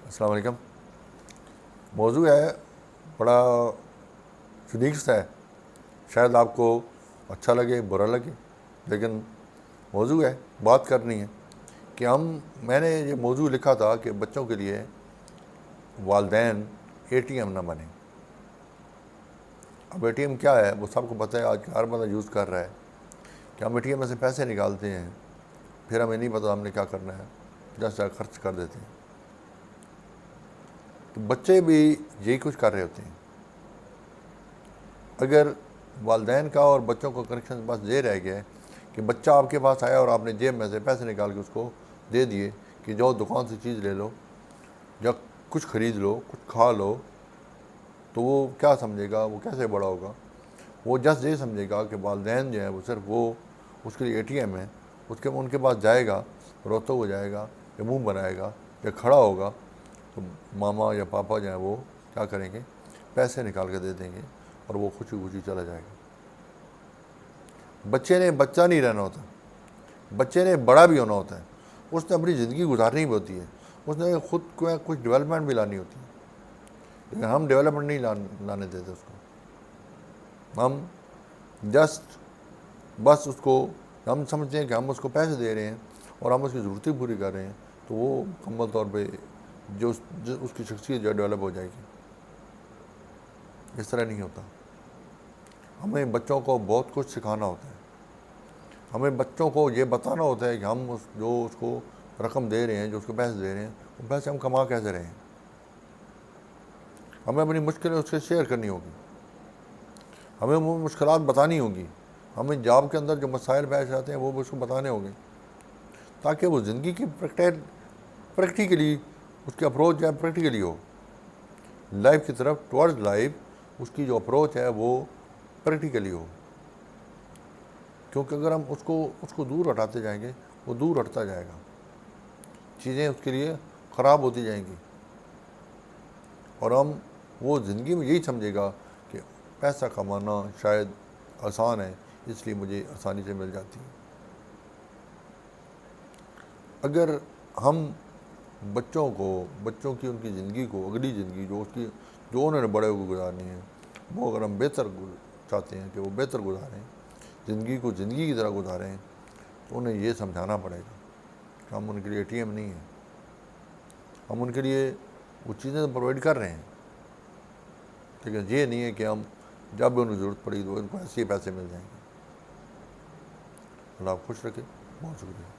السلام علیکم. موضوع ہے بڑا یونیک سا ہے. شاید آپ کو اچھا لگے برا لگے، لیکن موضوع ہے، بات کرنی ہے کہ میں نے یہ موضوع لکھا تھا کہ بچوں کے لیے والدین اے ٹی ایم نہ بنیں. اب اے ٹی ایم کیا ہے وہ سب کو پتہ ہے، آج ہر بندہ یوز کر رہا ہے کہ ہم اے ٹی ایم میں سے پیسے نکالتے ہیں، پھر ہمیں نہیں پتہ ہم نے کیا کرنا ہے، جیسا خرچ کر دیتے ہیں. تو بچے بھی یہی کچھ کر رہے ہوتے ہیں. اگر والدین کا اور بچوں کا کنیکشن بس یہ رہ گیا ہے کہ بچہ آپ کے پاس آیا اور آپ نے جیب میں سے پیسے نکال کے اس کو دے دیے کہ جاؤ دکان سے چیز لے لو یا کچھ خرید لو، کچھ کھا لو، تو وہ کیا سمجھے گا، وہ کیسے بڑا ہوگا؟ وہ جسٹ یہ سمجھے گا کہ والدین جو ہیں وہ صرف وہ اس کے لیے اے ٹی ایم ہے. ان کے پاس جائے گا، روتا ہوا جائے گا یا منہ بنائے گا یا کھڑا ہوگا تو ماما یا پاپا جو ہیں وہ کیا کریں گے، پیسے نکال کے دے دیں گے اور وہ خوشی خوشی چلا جائے گا. بچے نے بچہ نہیں رہنا ہوتا، بچے نے بڑا بھی ہونا ہوتا ہے. اس نے اپنی زندگی گزارنی بھی ہوتی ہے، اس نے خود کو کچھ ڈیولپمنٹ بھی لانی ہوتی ہے. لیکن ہم ڈیولپمنٹ نہیں لانے دیتے اس کو. ہم جسٹ بس اس کو ہم سمجھتے ہیں کہ ہم اس کو پیسے دے رہے ہیں اور ہم اس کی ضرورتیں پوری کر رہے ہیں، تو وہ مکمل طور پہ جو اس کی شخصیت جو ڈیولپ ہو جائے گی. اس طرح نہیں ہوتا. ہمیں بچوں کو بہت کچھ سکھانا ہوتا ہے. ہمیں بچوں کو یہ بتانا ہوتا ہے کہ ہم جو اس کو رقم دے رہے ہیں، جو اس کو پیسے دے رہے ہیں، وہ پیسے ہم کما کیسے رہے ہیں. ہمیں اپنی مشکلیں اس سے شیئر کرنی ہوگی، ہمیں وہ مشکلات بتانی ہوگی، ہمیں جاب کے اندر جو مسائل پیش آتے ہیں وہ بھی اس کو بتانے ہوں گے، تاکہ وہ زندگی کی پریکٹیکلی اس کی اپروچ جو ہے پریکٹیکلی ہو. لائف کی طرف ٹورڈ لائف اس کی جو اپروچ ہے وہ پریکٹیکلی ہو. کیونکہ اگر ہم اس کو دور ہٹاتے جائیں گے، وہ دور ہٹتا جائے گا، چیزیں اس کے لیے خراب ہوتی جائیں گی، اور وہ زندگی میں یہی سمجھے گا کہ پیسہ کمانا شاید آسان ہے، اس لیے مجھے آسانی سے مل جاتی ہے. اگر ہم بچوں کی ان کی زندگی کو، اگلی زندگی جو انہوں نے بڑے ہو کے گزارنی ہے، وہ اگر ہم بہتر چاہتے ہیں کہ وہ بہتر گزاریں، زندگی کو زندگی کی طرح گزاریں، تو انہیں یہ سمجھانا پڑے گا کہ ہم ان کے لیے اے ٹی ایم نہیں ہیں. ہم ان کے لیے وہ چیزیں پرووائڈ کر رہے ہیں، لیکن یہ نہیں ہے کہ ہم جب بھی انہیں ضرورت پڑی تو ان کو ایسے ہی پیسے مل جائیں گے. اللہ آپ خوش رکھے. بہت شکریہ.